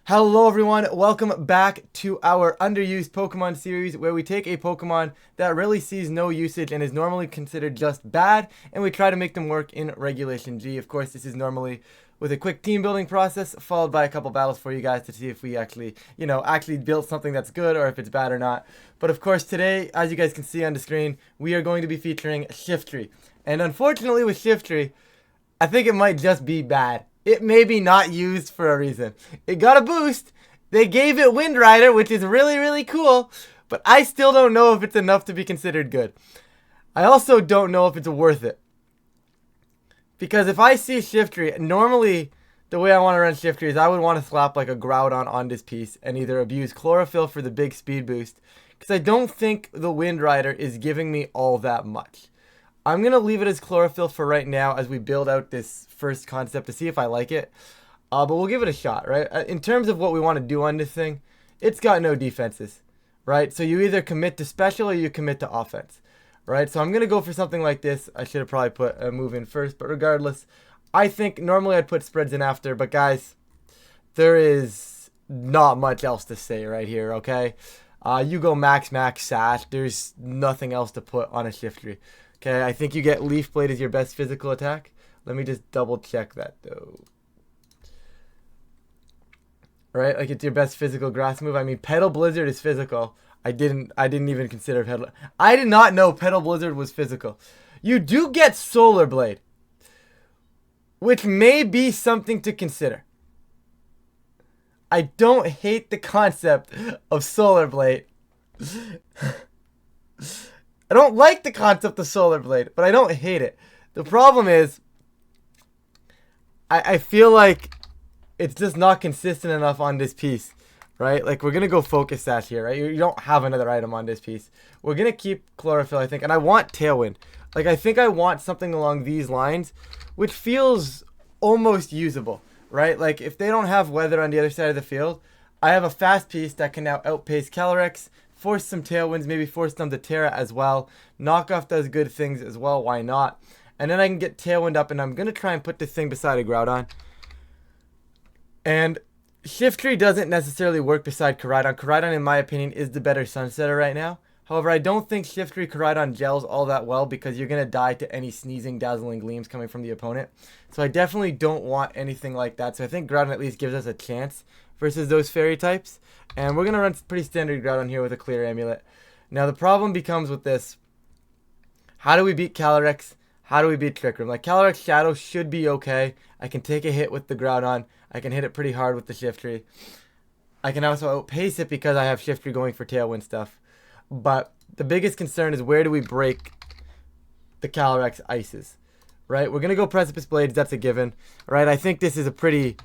Hello everyone, welcome back to our underused Pokemon series where we take a Pokemon that really sees no usage and is normally considered just bad, and we try to make them work in Regulation G. Of course, this is normally with a quick team building process followed by a couple battles for you guys to see if we actually built something that's good or if it's bad or not. But of course today, as you guys can see on the screen, we are going to be featuring Shiftry. And unfortunately with Shiftry, I think it might just be bad. It may be not used for a reason. It got a boost. They gave it Wind Rider, which is really, really cool. But I still don't know if it's enough to be considered good. I also don't know if it's worth it. Because if I see Shiftry, normally the way I want to run Shiftry is I would want to slap like a Groudon on this piece and either abuse Chlorophyll for the big speed boost. Because I don't think the Wind Rider is giving me all that much. I'm going to leave it as Chlorophyll for right now as we build out this first concept to see if I like it. But we'll give it a shot, right? In terms of what we want to do on this thing, it's got no defenses, right? So you either commit to special or you commit to offense, right? So I'm going to go for something like this. I should have probably put a move in first, but regardless, I think normally I'd put spreads in after. But guys, there is not much else to say right here, okay? You go max sash. There's nothing else to put on a Shiftry. Okay, I think you get Leaf Blade as your best physical attack. Let me just double check that though. Right, like it's your best physical grass move. I mean, Petal Blizzard is physical. I didn't even consider Petal. I did not know Petal Blizzard was physical. You do get Solar Blade, which may be something to consider. I don't hate the concept of Solar Blade. I don't like the concept of Solar Blade, but I don't hate it. The problem is, I feel like it's just not consistent enough on this piece, right? Like, we're going to go Focus Sash here, right? You don't have another item on this piece. We're going to keep Chlorophyll, I think, and I want Tailwind. Like, I think I want something along these lines, which feels almost usable, right? Like, if they don't have Weather on the other side of the field, I have a fast piece that can now outpace Calyrex, force some Tailwinds, maybe force them to Terra as well. Knockoff does good things as well, why not? And then I can get Tailwind up, and I'm going to try and put this thing beside a Groudon. And Shiftry doesn't necessarily work beside Koraidon. Koraidon, in my opinion, is the better Sunsetter right now. However, I don't think Shiftry Koraidon gels all that well because you're going to die to any sneezing, dazzling gleams coming from the opponent. So I definitely don't want anything like that. So I think Groudon at least gives us a chance versus those fairy types. And we're going to run pretty standard Groudon here with a clear amulet. Now the problem becomes with this. How do we beat Calyrex? How do we beat Trick Room? Like, Calyrex Shadow should be okay. I can take a hit with the Groudon. I can hit it pretty hard with the Shiftry. I can also outpace it because I have Shiftry going for Tailwind stuff. But the biggest concern is where do we break the Calyrex ices? Right? We're going to go Precipice Blades. That's a given. Right? I think this is a pretty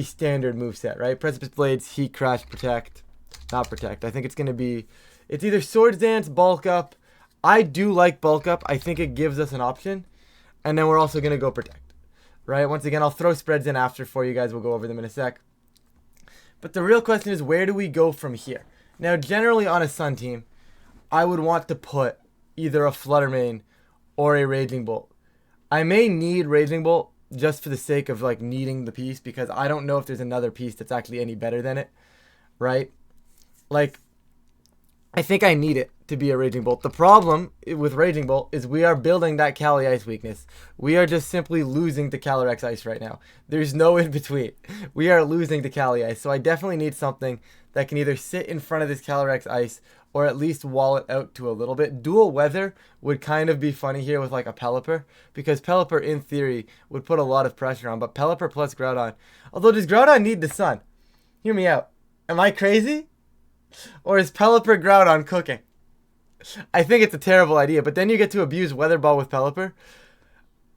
standard moveset, right? Precipice Blades, Heat Crash, Protect. Not Protect. I think it's going to be... It's either Swords Dance, Bulk Up. I do like Bulk Up. I think it gives us an option. And then we're also going to go Protect. Right? Once again, I'll throw spreads in after for you guys. We'll go over them in a sec. But the real question is, where do we go from here? Now, generally on a Sun team, I would want to put either a Flutter Mane or a Raging Bolt. I may need Raging Bolt just for the sake of like needing the piece because I don't know if there's another piece that's actually any better than it, right? Like, I think I need it to be a Raging Bolt. The problem with Raging Bolt is we are building that Caly-S weakness. We are just simply losing to Calyrex Ice right now. There's no in between. We are losing to Caly-S. So I definitely need something that can either sit in front of this Calyrex Ice or at least wall it out to a little bit. Dual Weather would kind of be funny here with like a Pelipper, because Pelipper in theory would put a lot of pressure on, but Pelipper plus Groudon. Although, does Groudon need the sun? Hear me out. Am I crazy? Or is Pelipper Groudon cooking? I think it's a terrible idea, but then you get to abuse Weather Ball with Pelipper.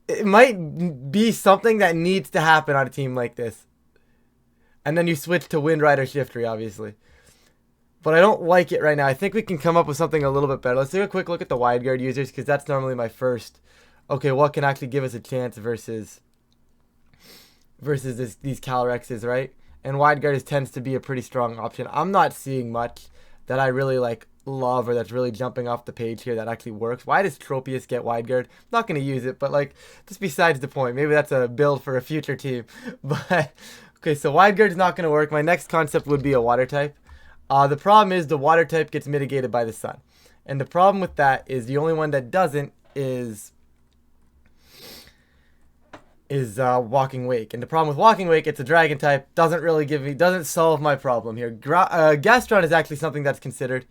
It might be something that needs to happen on a team like this. And then you switch to Wind Rider Shiftry, obviously. But I don't like it right now. I think we can come up with something a little bit better. Let's take a quick look at the wide guard users, because that's normally my first. Okay, what can actually give us a chance versus these Calyrexes, right? And wide guard tends to be a pretty strong option. I'm not seeing much that I really like love or that's really jumping off the page here that actually works. Why does Tropius get wide guard? I'm not going to use it, but like, just besides the point. Maybe that's a build for a future team. But Okay, so Wide Guard's not going to work. My next concept would be a water type. The problem is the water type gets mitigated by the sun. And the problem with that is the only one that doesn't is Walking Wake. And the problem with Walking Wake, it's a dragon type. Doesn't solve my problem here. Gastron is actually something that's considered.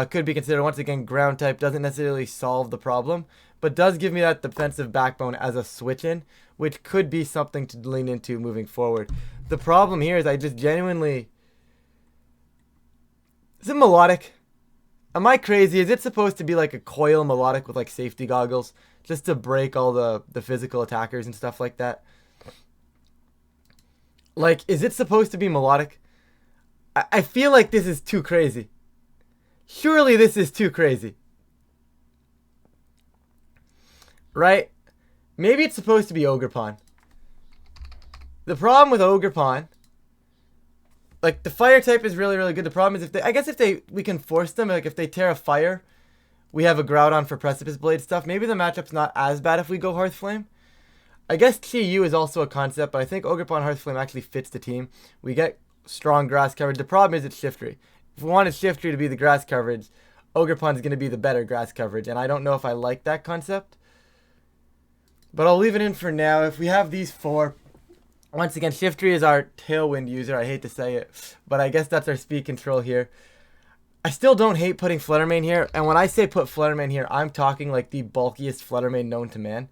Could be considered. Once again, ground type doesn't necessarily solve the problem, but does give me that defensive backbone as a switch in, which could be something to lean into moving forward. The problem here is I just genuinely... Is it melodic? Am I crazy? Is it supposed to be like a coil melodic with like safety goggles just to break all the physical attackers and stuff like that? Like, is it supposed to be melodic? I feel like this is too crazy. Surely this is too crazy. Right? Maybe it's supposed to be Ogerpon. The problem with Ogerpon, like the fire type is really, really good. The problem is we can force them. Like if they tear a fire, we have a Groudon for Precipice Blade stuff. Maybe the matchup's not as bad if we go Hearth Flame. I guess TU is also a concept, but I think Ogerpon Hearth Flame actually fits the team. We get strong grass coverage. The problem is it's Shiftry. If we wanted Shiftry to be the grass coverage, Ogerpon is going to be the better grass coverage, and I don't know if I like that concept. But I'll leave it in for now. If we have these four, once again, Shiftry is our Tailwind user. I hate to say it, but I guess that's our speed control here. I still don't hate putting Fluttermane here, and when I say put Fluttermane here, I'm talking like the bulkiest Fluttermane known to man.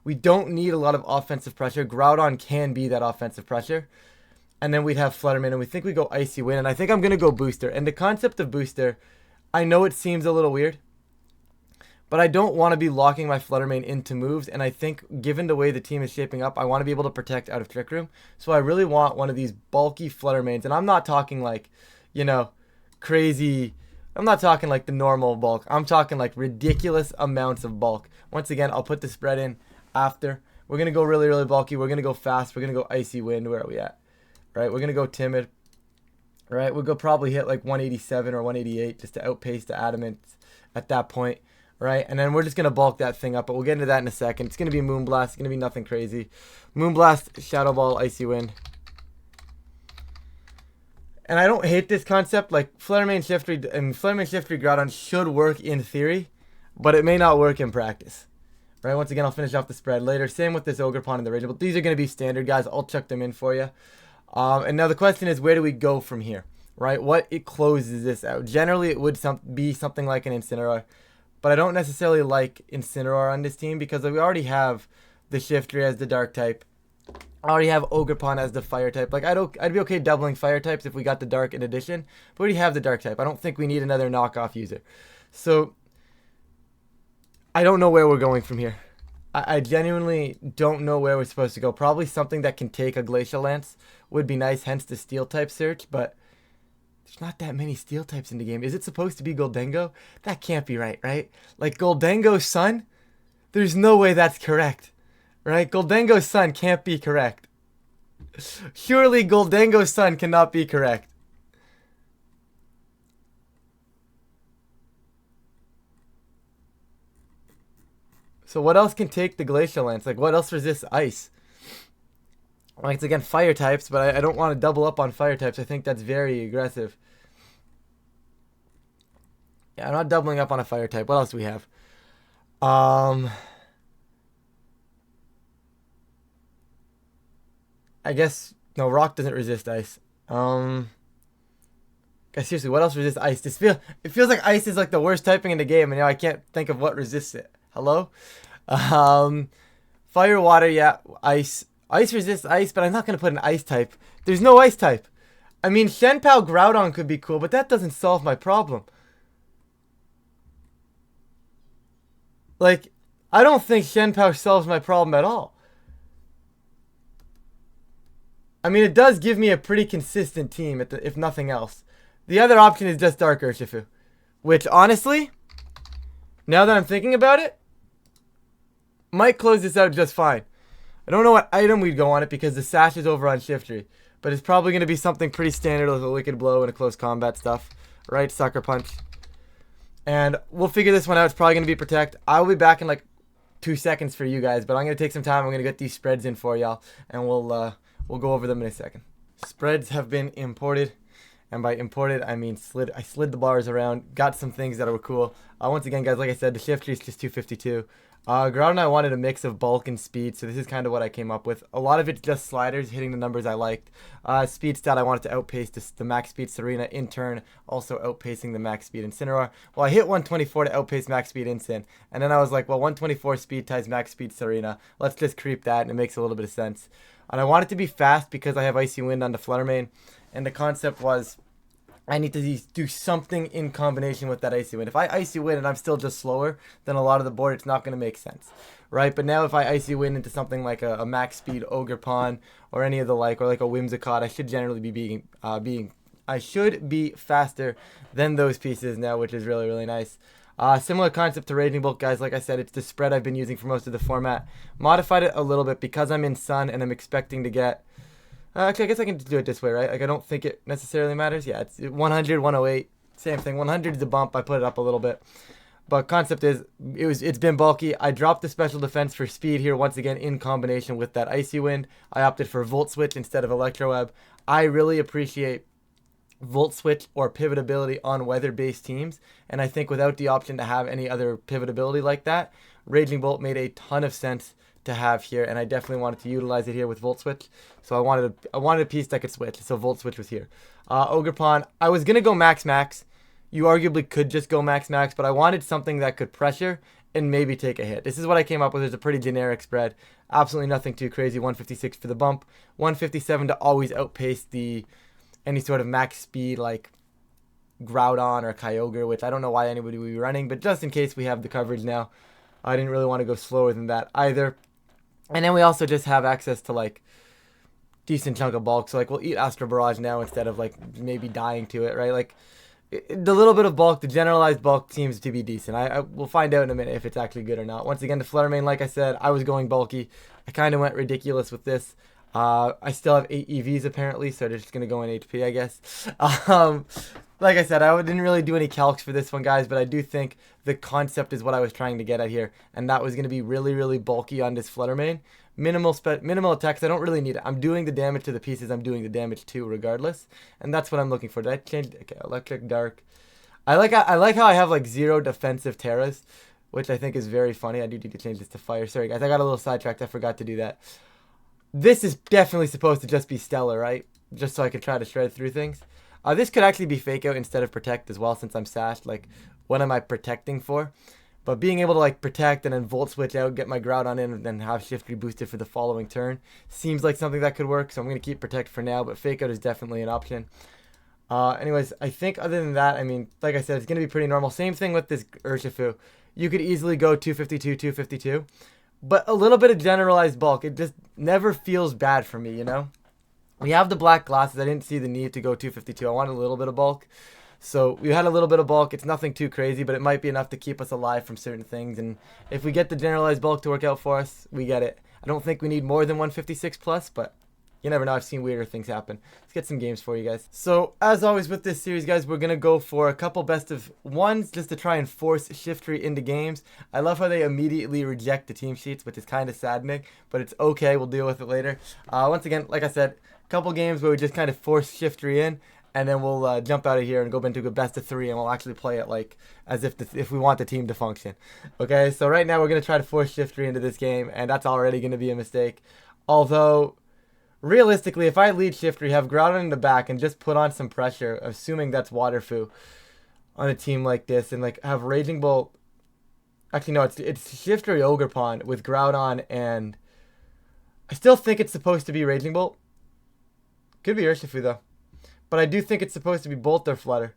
We don't need a lot of offensive pressure. Groudon can be that offensive pressure. And then we'd have Fluttermane, and we think we go Icy Wind, and I think I'm going to go Booster. And the concept of Booster, I know it seems a little weird, but I don't want to be locking my Fluttermane into moves, and I think given the way the team is shaping up, I want to be able to protect out of Trick Room. So I really want one of these bulky Fluttermanes, and I'm not talking like, you know, crazy... I'm not talking like the normal bulk. I'm talking like ridiculous amounts of bulk. Once again, I'll put the spread in after. We're going to go really, really bulky. We're going to go fast. We're going to go Icy Wind. Where are we at? Right, we're going to go Timid. Right, we'll go probably hit like 187 or 188 just to outpace the Adamant at that point. Right, and then we're just going to bulk that thing up, but we'll get into that in a second. It's going to be Moonblast. It's going to be nothing crazy. Moonblast, Shadow Ball, Icy Wind. And I don't hate this concept. Like Fluttermane, Shiftry, and Fluttermane, Shiftry, Groudon should work in theory, but it may not work in practice. Right, once again, I'll finish off the spread later. Same with this Ogerpon and the Raging. But these are going to be standard, guys. I'll chuck them in for you. And now the question is, where do we go from here? Right, what it closes this out? Generally, it would be something like an Incineroar. But I don't necessarily like Incineroar on this team because we already have the Shiftry as the Dark type. I already have Ogerpon as the Fire type. Like, I'd be okay doubling Fire types if we got the Dark in addition. But we already have the Dark type. I don't think we need another knockoff user. So, I don't know where we're going from here. I genuinely don't know where we're supposed to go. Probably something that can take a Glacial Lance would be nice, hence the Steel type search. But there's not that many Steel types in the game. Is it supposed to be Goldengo? That can't be right? Like, Goldengo's Sun? There's no way that's correct. Right? Goldengo's Sun can't be correct. Surely Goldengo's Sun cannot be correct. So what else can take the Glacial Lance? Like, what else resists Ice? Like, it's again Fire types, but I don't want to double up on Fire types. I think that's very aggressive. Yeah, I'm not doubling up on a Fire type. What else do we have? I guess, no, Rock doesn't resist Ice. Guys, seriously, what else resists Ice? It feels like Ice is like the worst typing in the game, and now I can't think of what resists it. Hello? Fire, Water, yeah, Ice. Ice resists Ice, but I'm not going to put an Ice type. There's no Ice type. I mean, Shenpao Groudon could be cool, but that doesn't solve my problem. Like, I don't think Shenpao solves my problem at all. I mean, it does give me a pretty consistent team, if nothing else. The other option is just Dark Urshifu. Which, honestly, now that I'm thinking about it, might close this out just fine. I don't know what item we'd go on it because the Sash is over on Shiftry. But it's probably going to be something pretty standard like a Wicked Blow and a close combat stuff. Right? Sucker Punch. And we'll figure this one out. It's probably going to be Protect. I'll be back in like 2 seconds for you guys. But I'm going to take some time. I'm going to get these spreads in for y'all. And we'll go over them in a second. Spreads have been imported. And by imported, I mean I slid the bars around, got some things that were cool. Once again, guys, like I said, the Shiftry is just 252. Ground and I wanted a mix of bulk and speed, so this is kind of what I came up with. A lot of it's just sliders hitting the numbers I liked. Speed stat, I wanted to outpace the max speed Serena, in turn also outpacing the max speed Incineroar. Well, I hit 124 to outpace max speed Incin, and then I was like, well, 124 speed times max speed Serena. Let's just creep that, and it makes a little bit of sense. And I want it to be fast because I have Icy Wind on the Fluttermane, and the concept was I need to do something in combination with that Icy Wind. If I Icy Wind and I'm still just slower than a lot of the board, it's not going to make sense, right? But now if I Icy Wind into something like a max speed Ogerpon or any of the like, or like a Whimsicott, I should generally be I should be faster than those pieces now, which is really, really nice. Similar concept to Raging Bolt, guys. Like I said, it's the spread I've been using for most of the format. Modified it a little bit because I'm in Sun and I'm expecting to get... actually, I guess I can do it this way, right? Like, I don't think it necessarily matters. Yeah, it's 100, 108, same thing. 100 is the bump. I put it up a little bit. But concept is, it's been bulky. I dropped the special defense for speed here once again in combination with that Icy Wind. I opted for Volt Switch instead of Electro Web. I really appreciate Volt Switch or pivot ability on weather-based teams, and I think without the option to have any other pivot ability like that, Raging Bolt made a ton of sense to have here, and I definitely wanted to utilize it here with Volt Switch. So I wanted a piece that could switch, so Volt Switch was here. Ogerpon, I was gonna go max. You arguably could just go max, but I wanted something that could pressure and maybe take a hit. This is what I came up with. It's a pretty generic spread. Absolutely nothing too crazy. 156 for the bump, 157 to always outpace any sort of max speed like Groudon or Kyogre, which I don't know why anybody would be running, but just in case we have the coverage now, I didn't really want to go slower than that either. And then we also just have access to like decent chunk of bulk, so like we'll eat Astro Barrage now instead of like maybe dying to it, right? Like the little bit of bulk, the generalized bulk seems to be decent. We'll find out in a minute if it's actually good or not. Once again, the Fluttermane, like I said, I was going bulky. I kind of went ridiculous with this. I still have 8 EVs apparently, so they're just going to go in HP, I guess. Like I said, I didn't really do any calcs for this one, guys, but I do think the concept is what I was trying to get at here, and that was going to be really, really bulky on this Fluttermane. Minimal attacks, I don't really need it. I'm doing the damage to the pieces I'm doing the damage to regardless, and that's what I'm looking for. Did I change? Okay, Electric, Dark. I like how I have like 0 defensive Terras, which I think is very funny. I do need to change this to Fire. Sorry, guys, I got a little sidetracked. I forgot to do that. This is definitely supposed to just be Stellar, right? Just so I can try to shred through things. This could actually be Fake Out instead of Protect as well, since I'm sashed. Like, what am I protecting for? But being able to like protect and then Volt Switch out, get my Groudon in, and then have Shiftry boosted for the following turn seems like something that could work. So I'm going to keep Protect for now, but Fake Out is definitely an option. Anyways, I think other than that, I mean, like I said, it's going to be pretty normal. Same thing with this Urshifu. You could easily go 252, 252. But a little bit of generalized bulk, it just never feels bad for me, you know? We have the black glasses. I didn't see the need to go 252. I wanted a little bit of bulk. So we had a little bit of bulk. It's nothing too crazy, but it might be enough to keep us alive from certain things. And if we get the generalized bulk to work out for us, we get it. I don't think we need more than 156 plus, but you never know. I've seen weirder things happen. Let's get some games for you guys. So as always with this series, guys, we're going to go for a couple best of ones just to try and force Shiftry into games. I love how they immediately reject the team sheets, which is kind of saddening, but it's okay. We'll deal with it later. Once again, like I said, a couple games where we just kind of force Shiftry in, and then we'll jump out of here and go into a best of 3, and we'll actually play it like as if we want the team to function. Okay, so right now we're going to try to force Shiftry into this game, and that's already going to be a mistake. Although, realistically, if I lead Shiftry, have Groudon in the back, and just put on some pressure, assuming that's Waterfu on a team like this, and like have Raging Bolt. Actually, no, it's Shiftry Ogerpon with Groudon, and I still think it's supposed to be Raging Bolt. Could be Urshifu though. But I do think it's supposed to be Bolt or Flutter.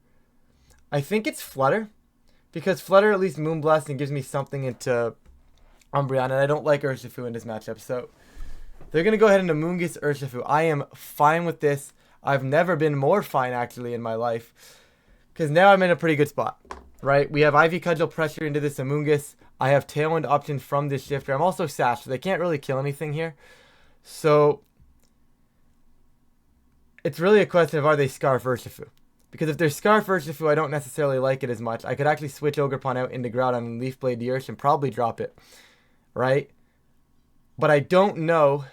I think it's Flutter, because Flutter at least Moonblast and gives me something into Umbreon, and I don't like Urshifu in this matchup. So they're going to go ahead into Moongus Urshifu. I am fine with this. I've never been more fine, actually, in my life, because now I'm in a pretty good spot, right? We have Ivy Cudgel pressure into this Amoonguss. I have Tailwind option from this Shifter. I'm also sashed, so they can't really kill anything here. So it's really a question of, are they Scarf Urshifu? Because if they're Scarf Urshifu, I don't necessarily like it as much. I could actually switch Ogerpon out into Groudon and Leaf Blade the Ursh and probably drop it, right? But I don't know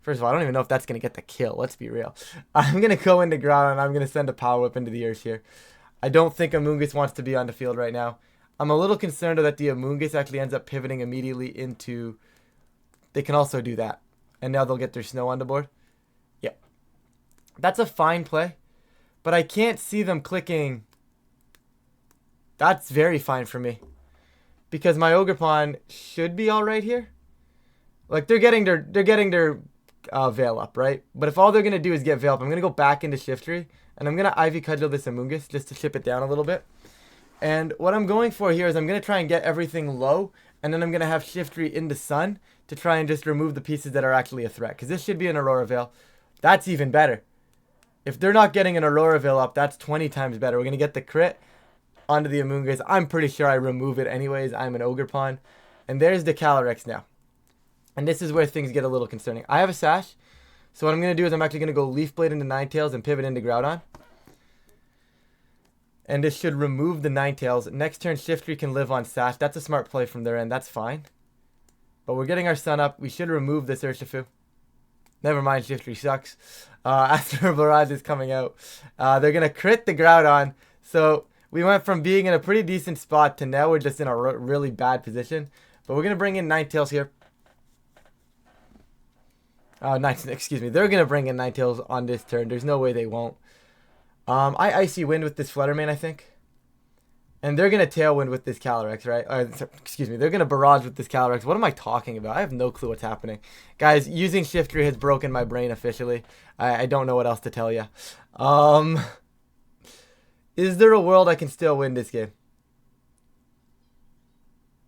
First of all, I don't even know if that's going to get the kill. Let's be real. I'm going to go into Groudon and I'm going to send a Power Whip into the Earth here. I don't think Amoonguss wants to be on the field right now. I'm a little concerned that the Amoonguss actually ends up pivoting immediately into... They can also do that. And now they'll get their Snow on the board. Yep. That's a fine play. But I can't see them clicking... That's very fine for me. Because my Ogerpon should be alright here. Like, they're getting their Veil up, right? But if all they're going to do is get Veil up, I'm going to go back into Shiftry. And I'm going to Ivy Cudgel this Amoonguss just to chip it down a little bit. And what I'm going for here is I'm going to try and get everything low. And then I'm going to have Shiftry in the sun to try and just remove the pieces that are actually a threat. Because this should be an Aurora Veil. That's even better. If they're not getting an Aurora Veil up, that's 20 times better. We're going to get the crit onto the Amoonguss. I'm pretty sure I remove it anyways. I'm an Ogerpon. And there's the Caly-S now. And this is where things get a little concerning. I have a Sash. So what I'm going to do is I'm actually going to go Leaf Blade into Ninetales and pivot into Groudon. And this should remove the Ninetales. Next turn, Shiftry can live on Sash. That's a smart play from their end. That's fine. But we're getting our Sun up. We should remove this Urshifu. Never mind, Shiftry sucks. After Barrage is coming out. They're going to crit the Groudon. So we went from being in a pretty decent spot to now we're just in a really bad position. But we're going to bring in Ninetales here. Excuse me. They're going to bring in Ninetales on this turn. There's no way they won't. I Icy Wind with this Fluttermane, I think. And they're going to Tailwind with this Calyrex, right? Excuse me. They're going to Barrage with this Calyrex. What am I talking about? I have no clue what's happening. Guys, using Shiftry has broken my brain officially. I don't know what else to tell you. Is there a world I can still win this game?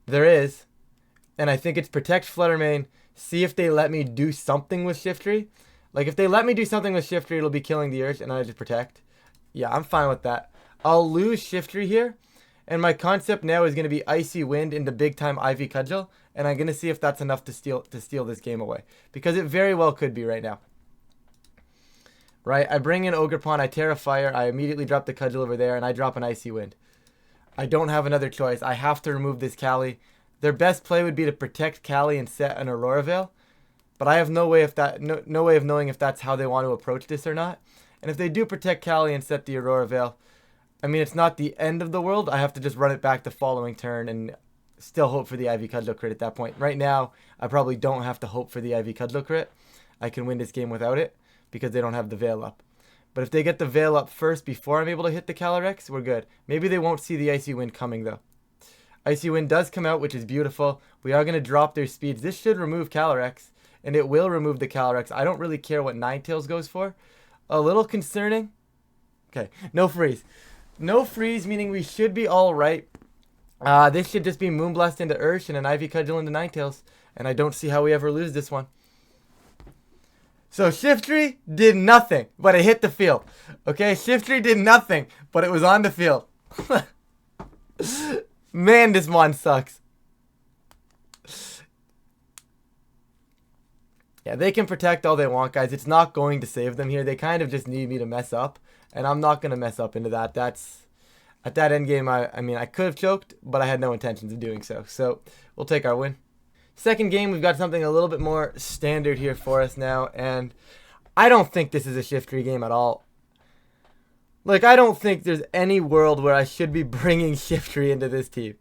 There is. And I think it's Protect Fluttermane. See if they let me do something with Shiftry. Like, if they let me do something with Shiftry, it'll be killing the Ursh, and I just Protect. Yeah, I'm fine with that. I'll lose Shiftry here. And my concept now is going to be Icy Wind into big time Ivy Cudgel. And I'm going to see if that's enough to steal this game away. Because it very well could be right now. Right? I bring in Ogerpon, I Terra Fire, I immediately drop the Cudgel over there, and I drop an Icy Wind. I don't have another choice. I have to remove this Caly. Their best play would be to protect Caly and set an Aurora Veil. But I have no way of knowing if that's how they want to approach this or not. And if they do protect Caly and set the Aurora Veil, I mean, it's not the end of the world. I have to just run it back the following turn and still hope for the Ivy Cudgel crit at that point. Right now, I probably don't have to hope for the Ivy Cudgel crit. I can win this game without it because they don't have the Veil up. But if they get the Veil up first before I'm able to hit the Calyrex, we're good. Maybe they won't see the Icy Wind coming, though. Icy Wind does come out, which is beautiful. We are going to drop their speeds. This should remove Calyrex, and it will remove the Calyrex. I don't really care what Ninetales goes for. A little concerning. Okay, no freeze. No freeze, meaning we should be all right. This should just be Moonblast into Ursh and an Ivy Cudgel into Ninetales. And I don't see how we ever lose this one. So Shiftry did nothing, but it hit the field. Okay, Shiftry did nothing, but it was on the field. Man, this one sucks. Yeah, they can protect all they want, guys. It's not going to save them here. They kind of just need me to mess up. And I'm not going to mess up into that. That's... At that end game, I mean, I could have choked, but I had no intentions of doing so. So, we'll take our win. Second game, we've got something a little bit more standard here for us now. And I don't think this is a Shiftry game at all. Like, I don't think there's any world where I should be bringing Shiftry into this team.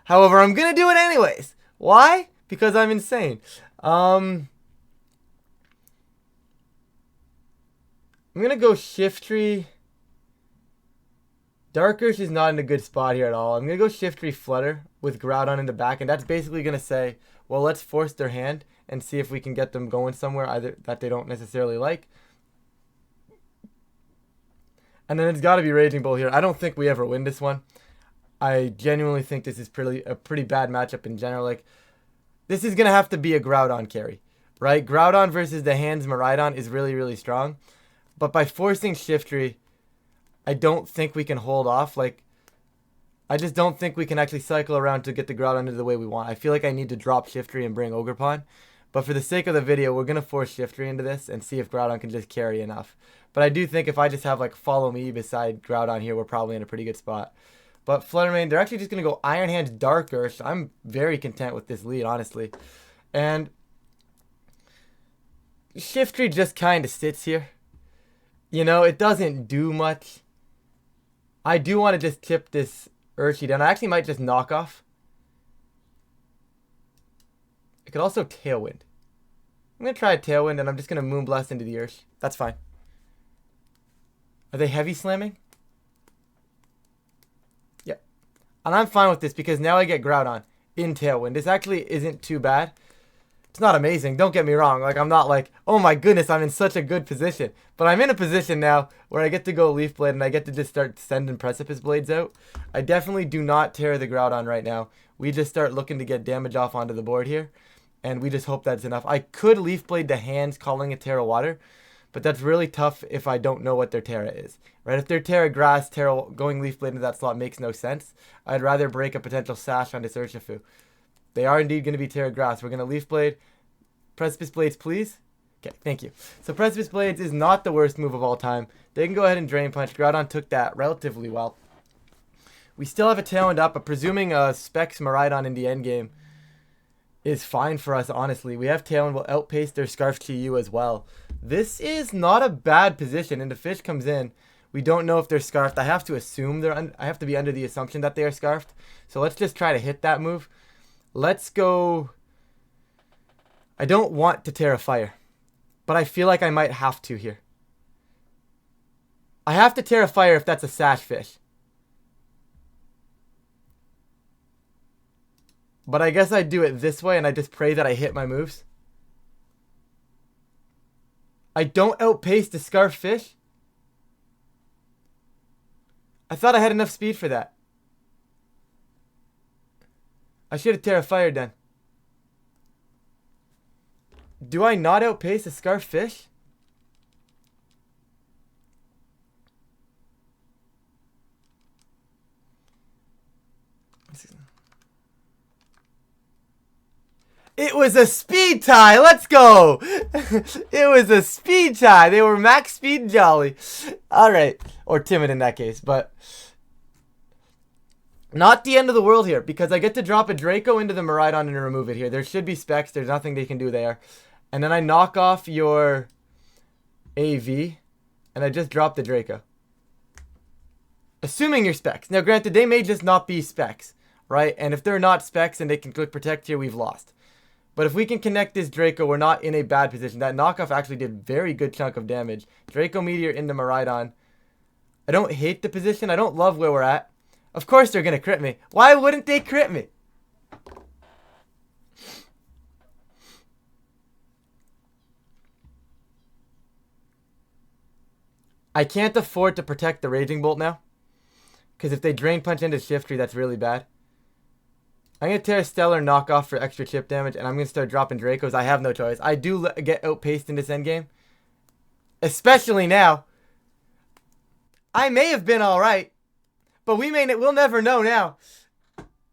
However, I'm going to do it anyways. Why? Because I'm insane. I'm going to go Shiftry. Dark Ursh is not in a good spot here at all. I'm going to go Shiftry Flutter with Groudon in the back. And that's basically going to say, well, let's force their hand and see if we can get them going somewhere either that they don't necessarily like. And then it's got to be Raging Bull here. I don't think we ever win this one. I genuinely think this is a pretty bad matchup in general. Like, this is going to have to be a Groudon carry, right? Groudon versus the hands Miraidon is really, really strong. But by forcing Shiftry, I don't think we can hold off. Like, I just don't think we can actually cycle around to get the Groudon into the way we want. I feel like I need to drop Shiftry and bring Ogerpon. But for the sake of the video, we're going to force Shiftry into this and see if Groudon can just carry enough. But I do think if I just have, like, Follow Me beside Groudon here, we're probably in a pretty good spot. But Fluttermane, they're actually just going to go Iron Hands Dark Ursh. I'm very content with this lead, honestly. And Shiftry just kind of sits here. You know, it doesn't do much. I do want to just tip this Urshi down. I actually might just knock off. It could also Tailwind. I'm going to try a Tailwind, and I'm just going to Moonblast into the Urshi. That's fine. Are they heavy slamming? Yep. And I'm fine with this because now I get Groudon in Tailwind. This actually isn't too bad. It's not amazing, don't get me wrong. Like, I'm not like, oh my goodness, I'm in such a good position. But I'm in a position now where I get to go Leaf Blade and I get to just start sending Precipice Blades out. I definitely do not tear the Groudon right now. We just start looking to get damage off onto the board here. And we just hope that's enough. I could Leaf Blade the hands calling it Terra Water. But that's really tough if I don't know what their Terra is. Right? If they're Terra Grass, going Leaf Blade into that slot makes no sense. I'd rather break a potential Sash on this Urshifu. They are indeed going to be Terra Grass. We're going to Leaf Blade. Precipice Blades, please. Okay, thank you. So Precipice Blades is not the worst move of all time. They can go ahead and Drain Punch. Groudon took that relatively well. We still have a Tailwind up, but presuming Specs Miraidon in the endgame is fine for us, honestly. We have Tailwind. We'll outpace their Scarf TU as well. This is not a bad position, and the fish comes in. We don't know if they're Scarfed. I have to assume I have to be under the assumption that they are Scarfed. So let's just try to hit that move. Let's go. I don't want to Terra Fire, but I feel like I might have to here. I have to Terra Fire if that's a Sash fish. But I guess I do it this way and I just pray that I hit my moves. I don't outpace the Scarf fish. I thought I had enough speed for that. I should have Terra Fired then. Do I not outpace a Scarf fish? It was a speed tie. Let's go. It was a speed tie. They were max speed jolly. All right. Or timid in that case. But not the end of the world here. Because I get to drop a Draco into the Miraidon and remove it here. There should be Specs. There's nothing they can do there. And then I knock off your AV. And I just drop the Draco. Assuming you're Specs. Now granted, they may just not be Specs. Right? And if they're not Specs and they can click Protect here, we've lost. But if we can connect this Draco, we're not in a bad position. That knockoff actually did very good chunk of damage. Draco Meteor into Miraidon. I don't hate the position. I don't love where we're at. Of course they're going to crit me. Why wouldn't they crit me? I can't afford to protect the Raging Bolt now. Because if they Drain Punch into Shiftry, that's really bad. I'm going to Terra Stellar knockoff for extra chip damage, and I'm going to start dropping Dracos. I have no choice. I do get outpaced in this endgame. Especially now. I may have been alright, but we'll never know now.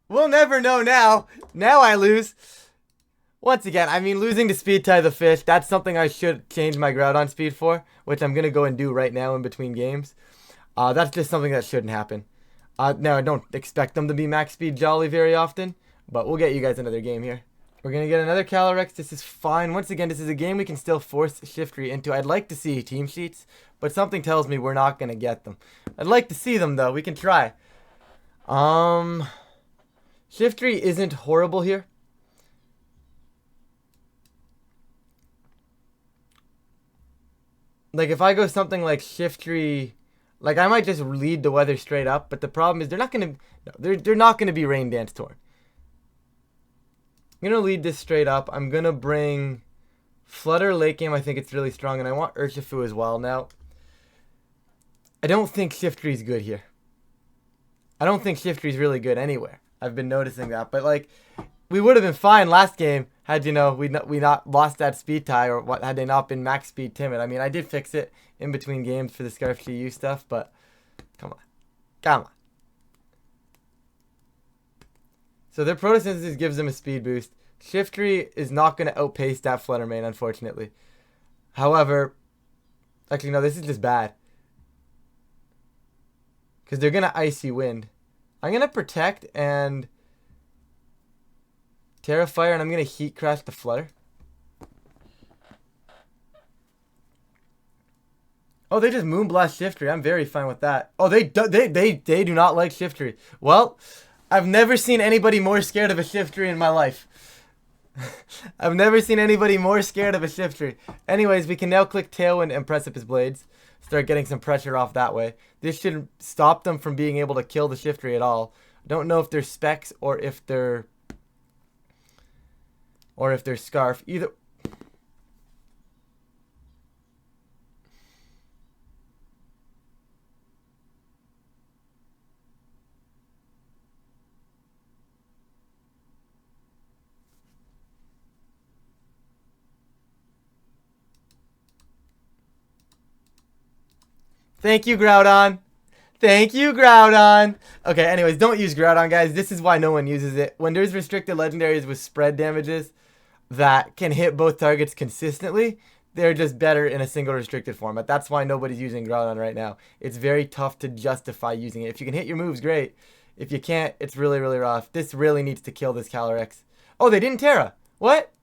We'll never know now. Now I lose. Once again, I mean, losing to Speed Tie the Fish, that's something I should change my Groudon speed for, which I'm going to go and do right now in between games. That's just something that shouldn't happen. Now, I don't expect them to be max speed jolly very often, but we'll get you guys another game here. We're going to get another Caly-S. This is fine. Once again, this is a game we can still force Shiftry into. I'd like to see team sheets, but something tells me we're not going to get them. I'd like to see them, though. We can try. Shiftry isn't horrible here. Like, if I go something like Shiftry... Like, I might just lead the weather straight up, but the problem is they're not going to... No, they're not going to be Rain Dance Torn. I'm going to lead this straight up. I'm going to bring Flutter late game. I think it's really strong, and I want Urshifu as well. Now, I don't think Shiftry's good here. I don't think Shiftry's really good anywhere. I've been noticing that. But, like, we would have been fine last game had, you know, we not lost that speed tie, or what had they not been max speed timid. I mean, I did fix it in between games for the Scarf GU stuff, but come on. Come on. So their Photosynthesis gives them a speed boost. Shiftry is not going to outpace that Flutter Mane, unfortunately. However, actually, no, this is just bad. Because they're going to Icy Wind. I'm going to Protect and Terra Fire, and I'm going to Heat Crash the Flutter. Oh, they just Moonblast Shiftry. I'm very fine with that. Oh, they do not like Shiftry. Well, I've never seen anybody more scared of a Shiftry in my life. I've never seen anybody more scared of a Shiftry. Anyways, we can now click Tailwind and Precipice Blades. Start getting some pressure off that way. This should stop them from being able to kill the Shiftry at all. I don't know if they're Specs or if they're Scarf. Either. Thank you, Groudon. Thank you, Groudon. Okay, anyways, don't use Groudon, guys. This is why no one uses it. When there's restricted legendaries with spread damages that can hit both targets consistently, they're just better in a single restricted format. That's why nobody's using Groudon right now. It's very tough to justify using it. If you can hit your moves, great. If you can't, it's really, really rough. This really needs to kill this Caly-S. Oh, they didn't Terra. What?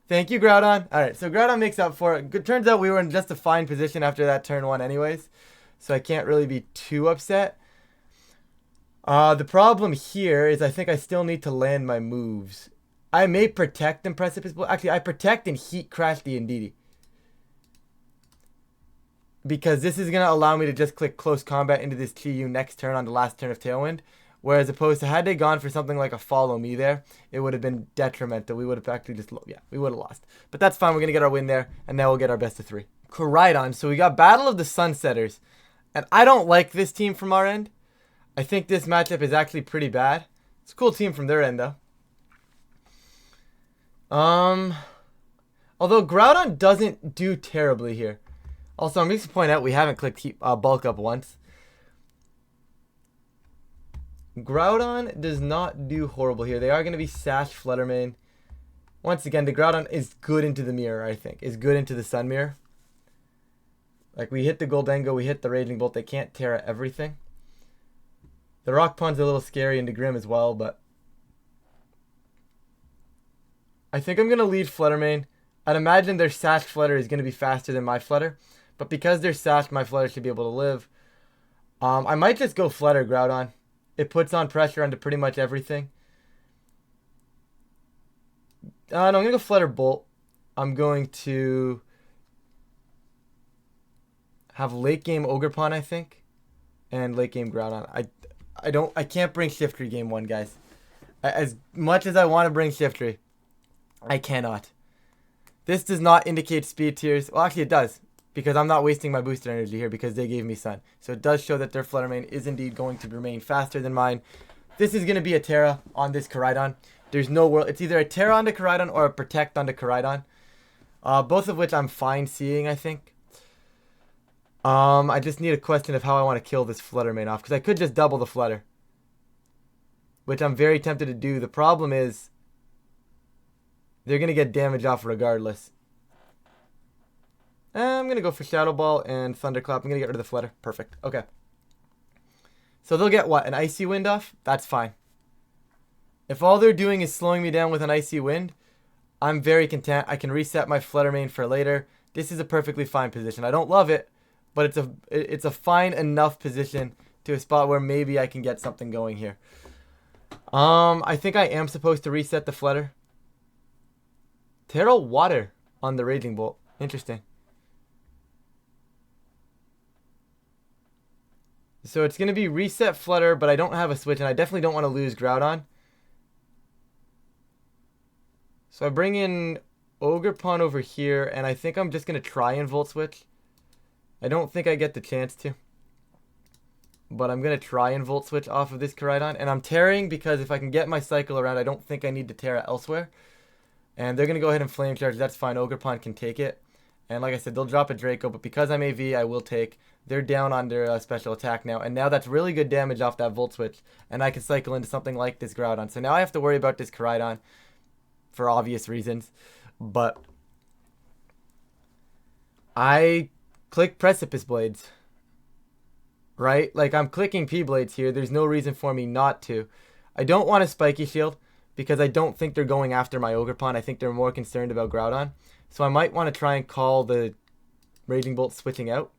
Thank you, Groudon. Alright, so Groudon makes up for it. Turns out we were in just a fine position after that turn 1 anyways. So I can't really be too upset. The problem here is I think I still need to land my moves. I may protect and Precipice Blade. Actually, I protect and Heat Crash the Indeedee. Because this is going to allow me to just click Close Combat into this TU next turn on the last turn of Tailwind. Whereas opposed to had they gone for something like a Follow Me there, it would have been detrimental. We would have actually just, yeah, we would have lost. But that's fine. We're going to get our win there, and now we'll get our best of 3. Koraidon. So we got Battle of the Sunsetters. And I don't like this team from our end. I think this matchup is actually pretty bad. It's a cool team from their end, though. Although Groudon doesn't do terribly here. Also, I'm just to point out we haven't clicked Bulk Up once. Groudon does not do horrible here. They are going to be Sash Fluttermane. Once again, the Groudon is good into the mirror, I think. Is good into the Sun Mirror. Like, we hit the Goldengo, we hit the Raging Bolt. They can't Terra everything. The Rock Pun's a little scary into Grim as well, but I think I'm going to lead Fluttermane. I'd imagine their Sash Flutter is going to be faster than my Flutter. But because they're Sash, my Flutter should be able to live. I might just go Flutter Groudon. It puts on pressure onto pretty much everything. No, I'm going to go Flutter Bolt. I'm going to have late game Ogerpon, I think. And late game Groudon. I can't bring Shiftry game 1, guys. As much as I want to bring Shiftry, I cannot. This does not indicate speed tiers. Well, actually it does. Because I'm not wasting my booster energy here because they gave me Sun. So it does show that their Fluttermane is indeed going to remain faster than mine. This is going to be a Terra on this Koraidon. There's no world. It's either a Terra onto Koraidon or a Protect onto Koraidon. Both of which I'm fine seeing, I think. I just need a question of how I want to kill this Fluttermane off. Because I could just double the Flutter. Which I'm very tempted to do. The problem is they're going to get damage off regardless. I'm going to go for Shadow Ball and Thunderclap. I'm going to get rid of the Flutter. Perfect. Okay. So they'll get what? An Icy Wind off? That's fine. If all they're doing is slowing me down with an Icy Wind, I'm very content. I can reset my Fluttermane for later. This is a perfectly fine position. I don't love it, but it's a fine enough position to a spot where maybe I can get something going here. I think I am supposed to reset the Flutter. Terra Water on the Raging Bolt. Interesting. So it's going to be reset Flutter, but I don't have a switch, and I definitely don't want to lose Groudon. So I bring in Ogerpon over here, and I think I'm just going to try and Volt Switch. I don't think I get the chance to. But I'm going to try and Volt Switch off of this Koraidon. And I'm Terraing because if I can get my cycle around, I don't think I need to Terra elsewhere. And they're going to go ahead and Flame Charge. That's fine. Ogerpon can take it. And like I said, they'll drop a Draco, but because I'm AV, I will take. They're down on their special attack now, and now that's really good damage off that Volt Switch, and I can cycle into something like this Groudon. So now I have to worry about this Koraidon for obvious reasons, but I click Precipice Blades, right? Like, I'm clicking P-Blades here. There's no reason for me not to. I don't want a Spiky Shield because I don't think they're going after my Ogerpon. I think they're more concerned about Groudon. So I might want to try and call the Raging Bolt switching out.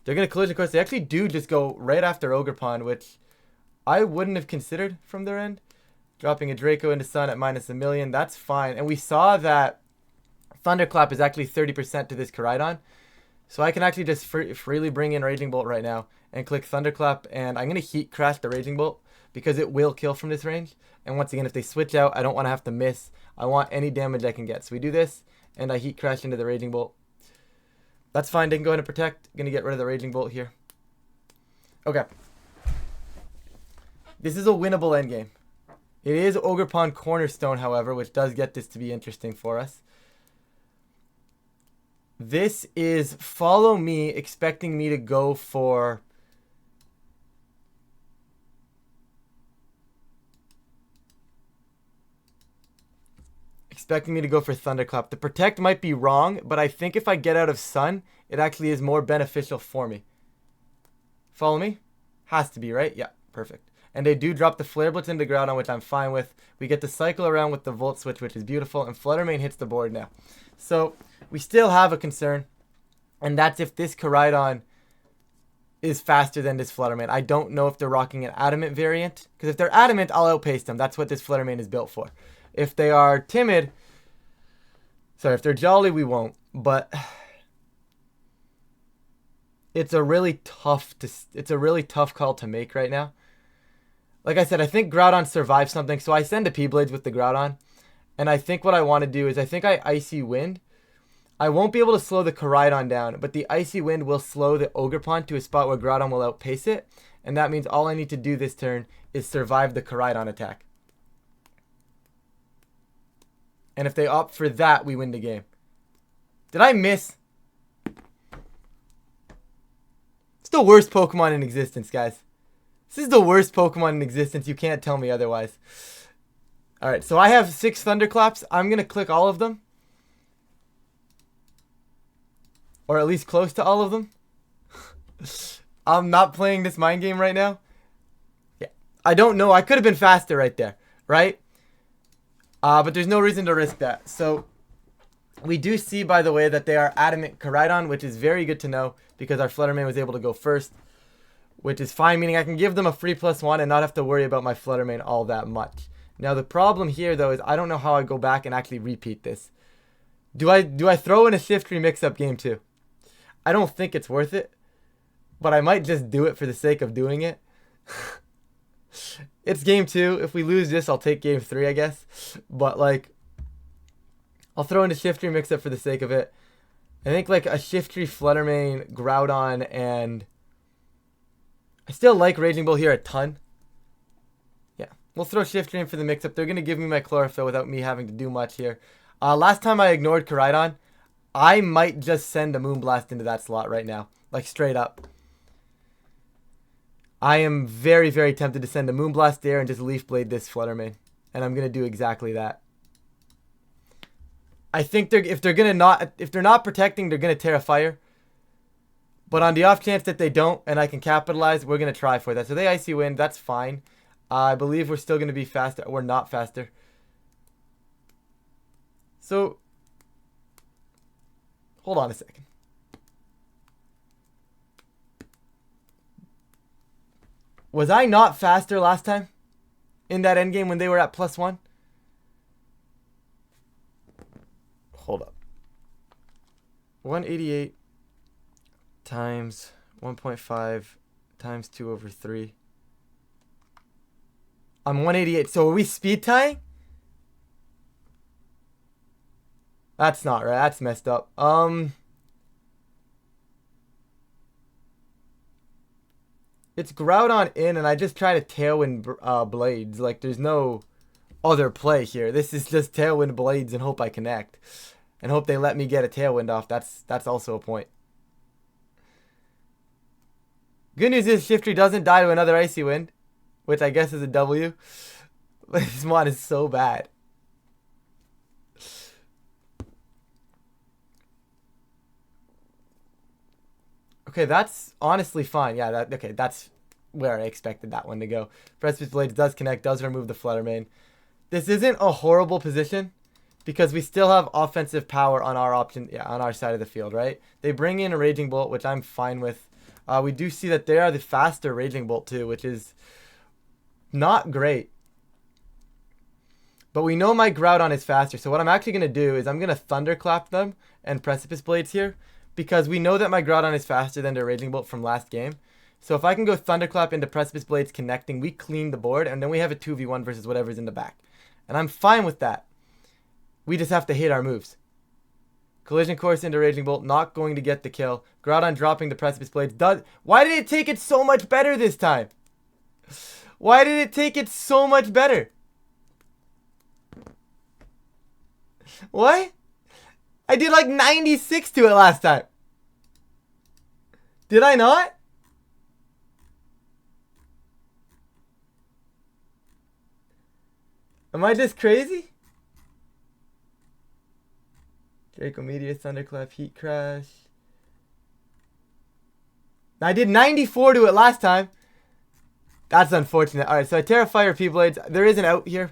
They're going to collision course. They actually do just go right after Ogerpon, which I wouldn't have considered from their end. Dropping a Draco into Sun at -1,000,000. That's fine. And we saw that Thunderclap is actually 30% to this Koraidon. So I can actually just freely bring in Raging Bolt right now and click Thunderclap. And I'm going to Heat Crash the Raging Bolt because it will kill from this range. And once again, if they switch out, I don't want to have to miss. I want any damage I can get. So we do this, and I Heat Crash into the Raging Bolt. That's fine. They can go ahead and protect. Going to get rid of the Raging Bolt here. Okay. This is a winnable endgame. It is Ogerpon Cornerstone, however, which does get this to be interesting for us. This is follow me, expecting me to go for... Expecting me to go for Thunderclap. The protect might be wrong, but I think if I get out of Sun, it actually is more beneficial for me. Follow me? Has to be, right? Yeah, perfect. And they do drop the Flare Blitz into Groudon, which I'm fine with. We get to cycle around with the Volt Switch, which is beautiful. And Flutter Mane hits the board now. So, we still have a concern. And that's if this Koraidon is faster than this Flutter Mane. I don't know if they're rocking an Adamant variant. Because if they're Adamant, I'll outpace them. That's what this Flutter Mane is built for. If they are timid... Sorry, if they're Jolly, we won't. But... It's a really tough call to make right now. Like I said, I think Groudon survives something, so I send a P-Blades with the Groudon. And I think what I want to do is I think I Icy Wind. I won't be able to slow the Koraidon down, but the Icy Wind will slow the Ogerpon to a spot where Groudon will outpace it. And that means all I need to do this turn is survive the Koraidon attack. And if they opt for that, we win the game. Did I miss? It's the worst Pokemon in existence, guys. This is the worst Pokemon in existence. You can't tell me otherwise. Alright, so I have 6 Thunderclaps. I'm going to click all of them. Or at least close to all of them. I'm not playing this mind game right now. Yeah, I don't know. I could have been faster right there, right? But there's no reason to risk that. So, we do see, by the way, that they are Adamant Koraidon, which is very good to know because our Flutter Mane was able to go first. Which is fine, meaning I can give them a free +1 and not have to worry about my Flutter Mane all that much. Now the problem here though is I don't know how I go back and actually repeat this. Do I throw in a Shiftry mix-up game 2? I don't think it's worth it. But I might just do it for the sake of doing it. It's game 2. If we lose this, I'll take game 3, I guess. But like, I'll throw in a Shiftry mix-up for the sake of it. I think like a Shiftry, Flutter Mane, Groudon, and... I still like Raging Bull here a ton. Yeah, we'll throw Shiftry in for the mix-up. They're going to give me my Chlorophyll without me having to do much here. Last time I ignored Koraidon, I might just send a Moonblast into that slot right now. Like, straight up. I am very, very tempted to send a Moonblast there and just Leaf Blade this Flutter Mane. And I'm going to do exactly that. I think if they're not protecting, they're going to Terra Fire. But on the off chance that they don't and I can capitalize, we're going to try for that. So they Icy Wind, that's fine. I believe we're still going to be faster. We're not faster. So, hold on a second. Was I not faster last time? In that endgame when they were at +1? Hold up. 188 times 1.5 times 2/3. I'm 188. So are we speed tying? That's not right. That's messed up. It's Groudon in, and I just try to Tailwind Blades. Like, there's no other play here. This is just Tailwind Blades and hope I connect. And hope they let me get a Tailwind off. That's also a point. Good news is Shiftry doesn't die to another Icy Wind, which I guess is a W. This mod is so bad. Okay, that's honestly fine. Yeah, okay, that's where I expected that one to go. Precipice Blades does connect, does remove the Flutter Mane. This isn't a horrible position because we still have offensive power on our option, yeah, on our side of the field, right? They bring in a Raging Bolt, which I'm fine with. We do see that they are the faster Raging Bolt too, which is not great. But we know my Groudon is faster, so what I'm actually going to do is I'm going to Thunderclap them and Precipice Blades here, because we know that my Groudon is faster than their Raging Bolt from last game. So if I can go Thunderclap into Precipice Blades connecting, we clean the board, and then we have a 2v1 versus whatever's in the back. And I'm fine with that. We just have to hit our moves. Collision Course into Raging Bolt, not going to get the kill. Groudon dropping the Precipice Blades. Why did it take it so much better this time? Why did it take it so much better? What? I did like 96 to it last time. Did I not? Am I just crazy? Draco Meteor, Thunderclap, Heat Crash. I did 94 to it last time. That's unfortunate. Alright, so I Terra Fire P-Blades. There is an out here.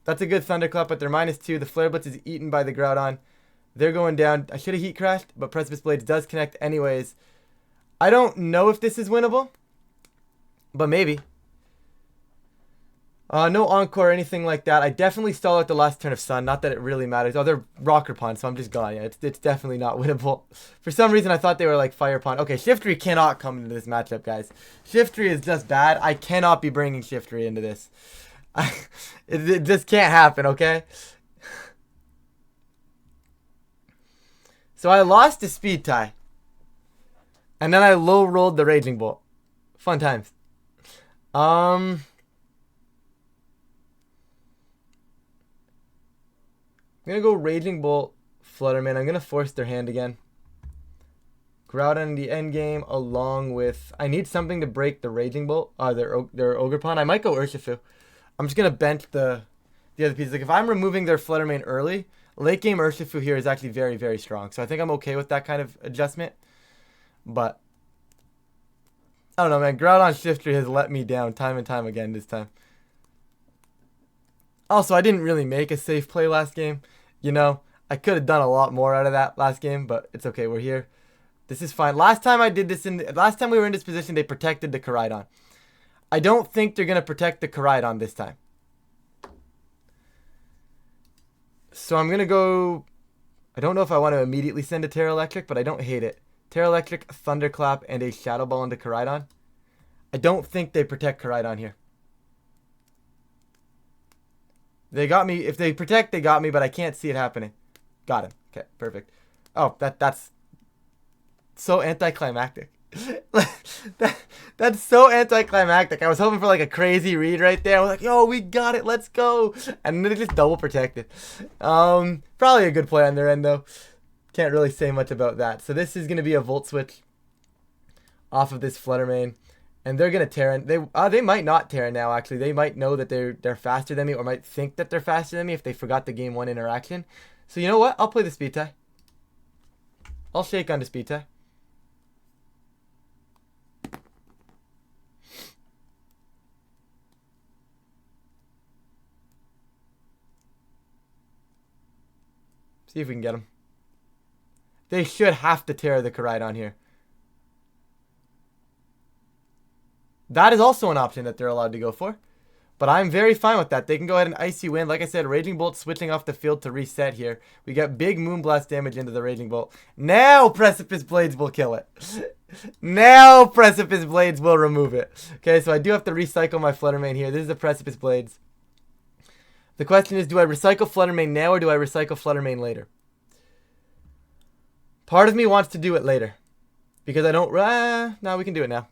That's a good Thunderclap, but they're -2. The Flare Blitz is eaten by the Groudon. They're going down. I should have Heat Crashed, but Precipice Blades does connect anyways. I don't know if this is winnable, but maybe. No Encore or anything like that. I definitely stall out the last turn of Sun. Not that it really matters. Oh, they're Rocker Pond, so I'm just gone. Yeah, it's definitely not winnable. For some reason, I thought they were like Fire Pond. Okay, Shiftry cannot come into this matchup, guys. Shiftry is just bad. I cannot be bringing Shiftry into this. It just can't happen, okay? So I lost the Speed Tie. And then I low rolled the Raging Bolt. Fun times. I'm going to go Raging Bolt, Flutterman. I'm going to force their hand again. Groudon in the end game along with... I need something to break the Raging Bolt. Their Ogre Pond. I might go Urshifu. I'm just going to bench the other pieces. Like if I'm removing their Fluttermane early, late game Urshifu here is actually very, very strong. So I think I'm okay with that kind of adjustment. But I don't know, man. Groudon Shiftry has let me down time and time again this time. Also, I didn't really make a safe play last game. You know, I could have done a lot more out of that last game, but it's okay. We're here. This is fine. Last time we were in this position, they protected the Koraidon. I don't think they're going to protect the Koraidon this time. So I'm going to go... I don't know if I want to immediately send a Terra Electric, but I don't hate it. Terra Electric, Thunderclap, and a Shadow Ball into Koraidon. I don't think they protect Koraidon here. They got me. If they protect, they got me, but I can't see it happening. Got him. Okay, perfect. Oh, that's so anticlimactic. That's so anticlimactic. I was hoping for like a crazy read right there. I was like, yo, we got it. Let's go. And then it just double protected. Probably a good play on their end, though. Can't really say much about that. So this is going to be a Volt Switch off of this Fluttermane. And they're going to Terra. They might not Terra now, actually. They might know that they're faster than me, or might think that they're faster than me if they forgot the game 1 interaction. So you know what? I'll play the Speed Tie. I'll shake on the Speed Tie. See if we can get them. They should have to Terra the Koraidon here. That is also an option that they're allowed to go for. But I'm very fine with that. They can go ahead and Icy Wind. Like I said, Raging Bolt switching off the field to reset here. We got big Moonblast damage into the Raging Bolt. Now Precipice Blades will kill it. Now Precipice Blades will remove it. Okay, so I do have to recycle my Fluttermane here. This is the Precipice Blades. The question is, do I recycle Fluttermane now or do I recycle Fluttermane later? Part of me wants to do it later. Because I don't... no, we can do it now.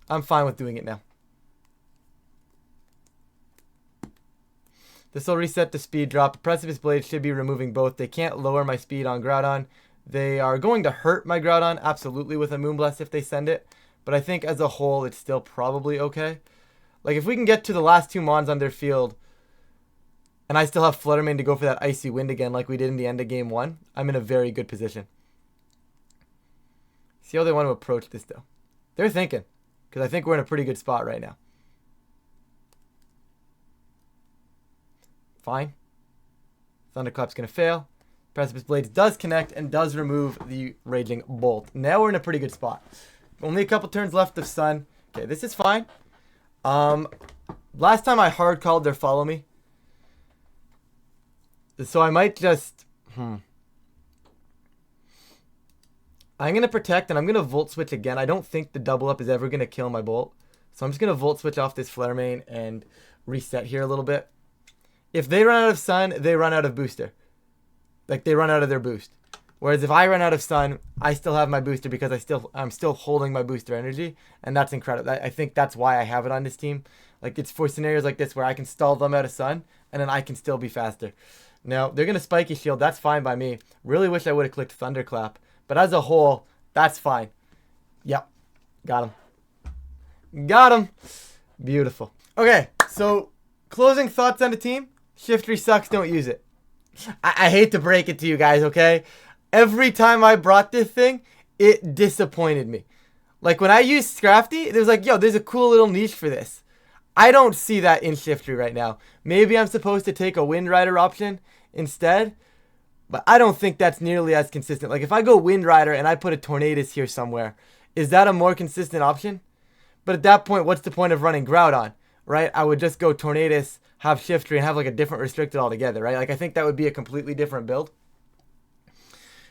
I'm fine with doing it now. This will reset the speed drop. Precipice Blade should be removing both. They can't lower my speed on Groudon. They are going to hurt my Groudon, absolutely, with a Moonblast if they send it. But I think as a whole, it's still probably okay. Like, if we can get to the last 2 Mons on their field, and I still have Fluttermane to go for that Icy Wind again like we did in the end of Game 1, I'm in a very good position. See how they want to approach this, though. They're thinking. Because I think we're in a pretty good spot right now. Thunderclap's going to fail. Precipice Blades does connect and does remove the Raging Bolt. Now we're in a pretty good spot. Only a couple turns left of Sun. Okay, this is fine. Last time I hard called their Follow Me. So I might just... I'm going to protect and I'm going to Volt Switch again. I don't think the double up is ever going to kill my Bolt. So I'm just going to Volt Switch off this Flare Main and reset here a little bit. If they run out of Sun, they run out of booster. Like, they run out of their boost. Whereas if I run out of Sun, I still have my booster because I'm still holding my booster energy. And that's incredible. I think that's why I have it on this team. Like, it's for scenarios like this where I can stall them out of Sun and then I can still be faster. Now, they're going to Spiky Shield. That's fine by me. Really wish I would have clicked Thunderclap. But as a whole, that's fine. Yep. Got him. Got him. Beautiful. Okay, so closing thoughts on the team. Shiftry sucks. Don't use it. I hate to break it to you guys, okay? Every time I brought this thing, it disappointed me. Like, when I used Scrafty, it was like, yo, there's a cool little niche for this. I don't see that in Shiftry right now. Maybe I'm supposed to take a Wind Rider option instead, but I don't think that's nearly as consistent. Like, if I go Wind Rider and I put a Tornadus here somewhere, is that a more consistent option? But at that point, what's the point of running Groudon, right? I would just go Tornadus, have Shiftry, and have like a different restricted altogether, right? Like, I think that would be a completely different build,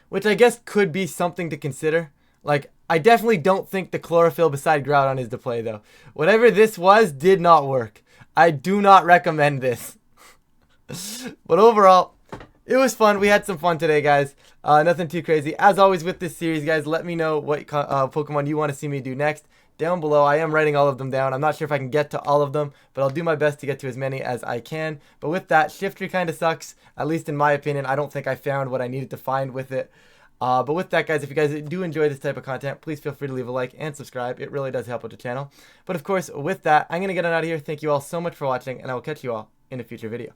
which I guess could be something to consider. Like, I definitely don't think the Chlorophyll beside Groudon is the play, though. Whatever this was did not work. I do not recommend this. But overall, it was fun. We had some fun today, guys. Nothing too crazy. As always with this series, guys, let me know what Pokemon you want to see me do next down below. I am writing all of them down. I'm not sure if I can get to all of them, but I'll do my best to get to as many as I can. But with that, Shiftry kind of sucks, at least in my opinion. I don't think I found what I needed to find with it. But with that, guys, if you guys do enjoy this type of content, please feel free to leave a like and subscribe. It really does help with the channel. But of course, with that, I'm going to get on out of here. Thank you all so much for watching, and I will catch you all in a future video.